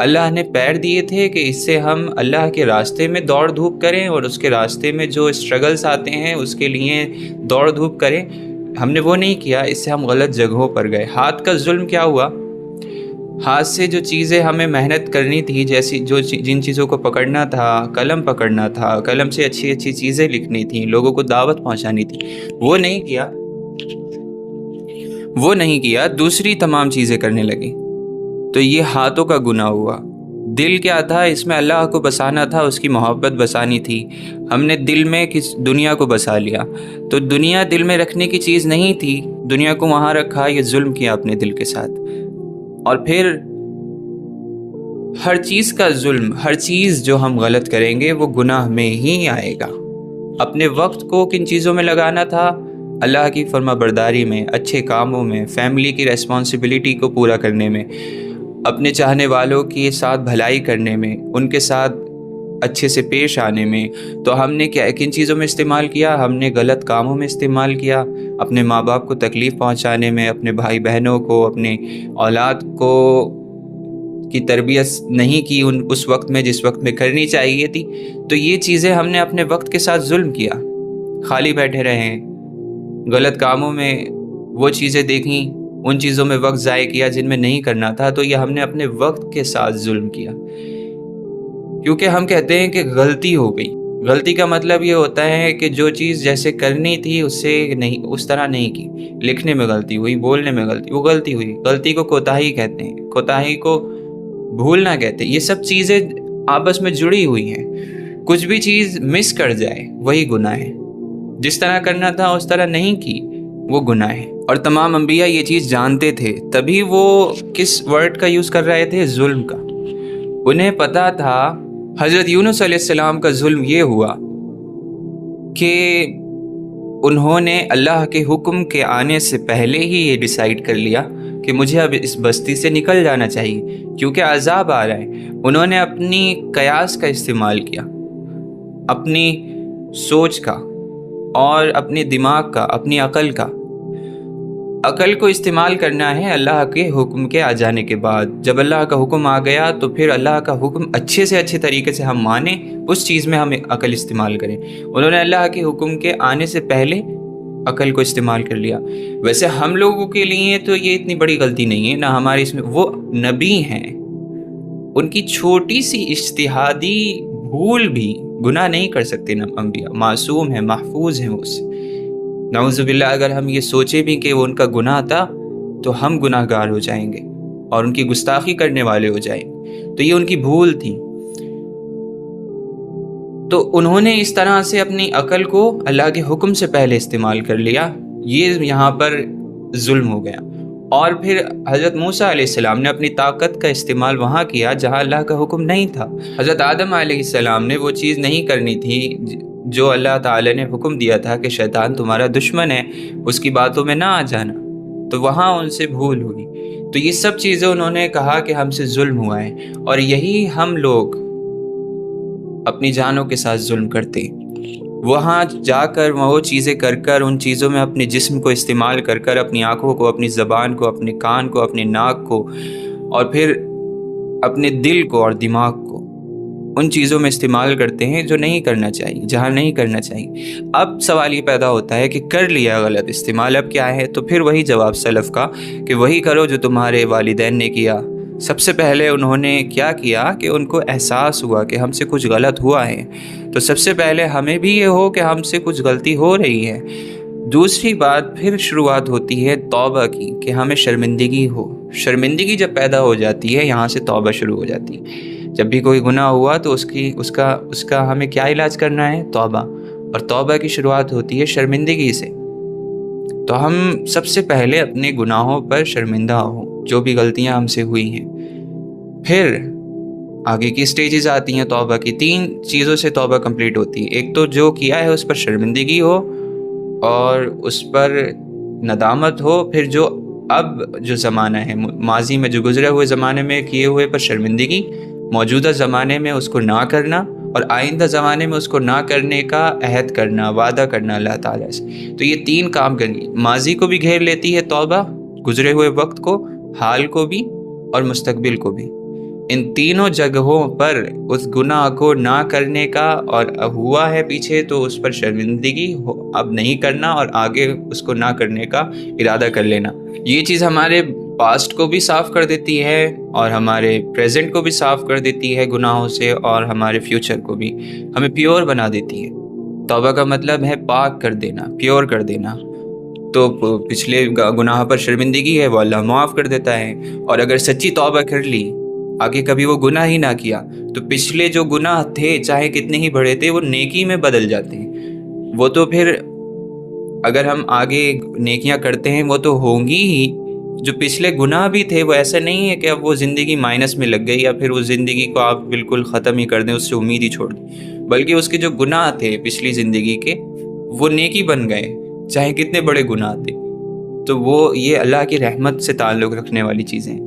اللہ نے پیر دیے تھے کہ اس سے ہم اللہ کے راستے میں دوڑ دھوپ کریں اور اس کے راستے میں جو اسٹرگلز آتے ہیں اس کے لیے دوڑ دھوپ کریں. ہم نے وہ نہیں کیا، اس سے ہم غلط جگہوں پر گئے. ہاتھ کا ظلم کیا ہوا؟ ہاتھ سے جو چیزیں ہمیں محنت کرنی تھی، جیسی جن چیزوں کو پکڑنا تھا، قلم پکڑنا تھا، قلم سے اچھی اچھی چیزیں لکھنی تھیں، لوگوں کو دعوت پہنچانی تھی، وہ نہیں کیا، دوسری تمام چیزیں کرنے لگی. تو یہ ہاتھوں کا گناہ ہوا. دل کیا تھا؟ اس میں اللہ کو بسانا تھا، اس کی محبت بسانی تھی. ہم نے دل میں کس دنیا کو بسا لیا. تو دنیا دل میں رکھنے کی چیز نہیں تھی، دنیا کو وہاں رکھا، یہ ظلم کیا اپنے دل کے ساتھ. اور پھر ہر چیز کا ظلم، ہر چیز جو ہم غلط کریں گے وہ گناہ میں ہی آئے گا. اپنے وقت کو کن چیزوں میں لگانا تھا؟ اللہ کی فرما برداری میں، اچھے کاموں میں، فیملی کی ریسپانسبلٹی کو پورا کرنے میں، اپنے چاہنے والوں کے ساتھ بھلائی کرنے میں، ان کے ساتھ اچھے سے پیش آنے میں. تو ہم نے کن چیزوں میں استعمال کیا؟ ہم نے غلط کاموں میں استعمال کیا، اپنے ماں باپ کو تکلیف پہنچانے میں، اپنے بھائی بہنوں کو، اپنے اولاد کو کی تربیت نہیں کی اس وقت میں جس وقت میں کرنی چاہیے تھی. تو یہ چیزیں ہم نے اپنے وقت کے ساتھ ظلم کیا. خالی بیٹھے رہے، غلط کاموں میں وہ چیزیں دیکھیں، ان چیزوں میں وقت ضائع کیا جن میں نہیں کرنا تھا. تو یہ ہم نے اپنے وقت کے ساتھ ظلم کیا، کیونکہ ہم کہتے ہیں کہ غلطی ہو گئی. غلطی کا مطلب یہ ہوتا ہے کہ جو چیز جیسے کرنی تھی اس طرح نہیں کی. لکھنے میں غلطی ہوئی، بولنے میں وہ غلطی ہوئی. غلطی کو کوتاہی کہتے ہیں، کوتاہی کو بھولنا کہتے ہیں. یہ سب چیزیں آپس میں جڑی ہوئی ہیں. کچھ بھی چیز مس کر جائے وہی گناہ ہے، جس طرح کرنا تھا اس طرح نہیں کی وہ گناہ ہے. اور تمام انبیاء یہ چیز جانتے تھے، تبھی وہ کس ورڈ کا یوز کر رہے تھے؟ ظلم کا. انہیں پتا تھا. حضرت یونس علیہ السلام کا ظلم یہ ہوا کہ انہوں نے اللہ کے حکم کے آنے سے پہلے ہی یہ ڈیسائیڈ کر لیا کہ مجھے اب اس بستی سے نکل جانا چاہیے کیونکہ عذاب آ رہا ہے. انہوں نے اپنی قیاس کا استعمال کیا، اپنی سوچ کا اور اپنے دماغ کا، اپنی عقل کا. عقل کو استعمال کرنا ہے اللہ کے حکم کے آ جانے کے بعد. جب اللہ کا حکم آ گیا تو پھر اللہ کا حکم اچھے سے اچھے طریقے سے ہم مانیں، اس چیز میں ہم عقل استعمال کریں. انہوں نے اللہ کے حکم کے آنے سے پہلے عقل کو استعمال کر لیا. ویسے ہم لوگوں کے لیے تو یہ اتنی بڑی غلطی نہیں ہے نہ ہماری اس میں. وہ نبی ہیں، ان کی چھوٹی سی اجتہادی بھول بھی گناہ نہیں کر سکتے. انبیاء معصوم ہیں، محفوظ ہیں اس سے. نعوذ باللہ اگر ہم یہ سوچیں بھی کہ وہ ان کا گناہ تھا تو ہم گناہ گار ہو جائیں گے اور ان کی گستاخی کرنے والے ہو جائیں گے. تو یہ ان کی بھول تھی. تو انہوں نے اس طرح سے اپنی عقل کو اللہ کے حکم سے پہلے استعمال کر لیا. یہ یہاں پر ظلم ہو گیا. اور پھر حضرت موسیٰ علیہ السلام نے اپنی طاقت کا استعمال وہاں کیا جہاں اللہ کا حکم نہیں تھا. حضرت آدم علیہ السلام نے وہ چیز نہیں کرنی تھی جو اللہ تعالی نے حکم دیا تھا کہ شیطان تمہارا دشمن ہے، اس کی باتوں میں نہ آ جانا. تو وہاں ان سے بھول ہوئی. تو یہ سب چیزیں انہوں نے کہا کہ ہم سے ظلم ہوا ہے. اور یہی ہم لوگ اپنی جانوں کے ساتھ ظلم کرتے ہیں. وہاں جا کر وہ چیزیں کر کر، ان چیزوں میں اپنے جسم کو استعمال کر کر، اپنی آنکھوں کو، اپنی زبان کو، اپنے کان کو، اپنے ناک کو، اور پھر اپنے دل کو اور دماغ کو ان چیزوں میں استعمال کرتے ہیں جو نہیں کرنا چاہیے، جہاں نہیں کرنا چاہیے. اب سوال یہ پیدا ہوتا ہے کہ کر لیا غلط استعمال، اب کیا ہے؟ تو پھر وہی جواب سلف کا کہ وہی کرو جو تمہارے والدین نے کیا. سب سے پہلے انہوں نے کیا کیا کہ ان کو احساس ہوا کہ ہم سے کچھ غلط ہوا ہے. تو سب سے پہلے ہمیں بھی یہ ہو کہ ہم سے کچھ غلطی ہو رہی ہے. دوسری بات پھر شروعات ہوتی ہے توبہ کی کہ ہمیں شرمندگی ہو. شرمندگی جب پیدا ہو جاتی ہے یہاں سے توبہ شروع ہو جاتی ہے. جب بھی کوئی گناہ ہوا تو اس کا ہمیں کیا علاج کرنا ہے؟ توبہ. اور توبہ کی شروعات ہوتی ہے شرمندگی سے. تو ہم سب سے پہلے اپنے گناہوں پر شرمندہ ہوں، جو بھی غلطیاں ہم سے ہوئی ہیں. پھر آگے کی سٹیجز آتی ہیں توبہ کی. 3 چیزوں سے توبہ کمپلیٹ ہوتی ہے. ایک تو جو کیا ہے اس پر شرمندگی ہو اور اس پر ندامت ہو. پھر جو زمانہ ہے، ماضی میں جو گزرے ہوئے زمانے میں کیے ہوئے پر شرمندگی، موجودہ زمانے میں اس کو نہ کرنا، اور آئندہ زمانے میں اس کو نہ کرنے کا عہد کرنا، وعدہ کرنا اللہ تعالیٰ سے. تو یہ 3 کام کرنی. ماضی کو بھی گھیر لیتی ہے توبہ، گزرے ہوئے وقت کو، حال کو بھی اور مستقبل کو بھی. ان تینوں جگہوں پر اس گناہ کو نہ کرنے کا، اور ہوا ہے پیچھے تو اس پر شرمندگی اب نہیں کرنا اور آگے اس کو نہ کرنے کا ارادہ کر لینا. یہ چیز ہمارے پاسٹ کو بھی صاف کر دیتی ہے اور ہمارے پریزنٹ کو بھی صاف کر دیتی ہے گناہوں سے، اور ہمارے فیوچر کو بھی ہمیں پیور بنا دیتی ہے. توبہ کا مطلب ہے پاک کر دینا، پیور کر دینا. تو پچھلے گناہ پر شرمندگی ہے وہ اللہ معاف کر دیتا ہے، اور اگر سچی توبہ کر لی، آگے کبھی وہ گناہ ہی نہ کیا، تو پچھلے جو گناہ تھے چاہے کتنے ہی بڑے تھے وہ نیکی میں بدل جاتے ہیں. وہ تو پھر اگر ہم آگے نیکیاں کرتے ہیں وہ تو ہوں گی ہی. جو پچھلے گناہ بھی تھے وہ ایسا نہیں ہے کہ اب وہ زندگی مائنس میں لگ گئی یا پھر اس زندگی کو آپ بالکل ختم ہی کر دیں، اس سے امید ہی چھوڑ دیں، بلکہ اس کے جو گناہ تھے پچھلی زندگی کے وہ نیکی بن گئے چاہے کتنے بڑے گناہ تھے. تو وہ یہ اللہ کی رحمت سے تعلق رکھنے والی چیزیں ہیں.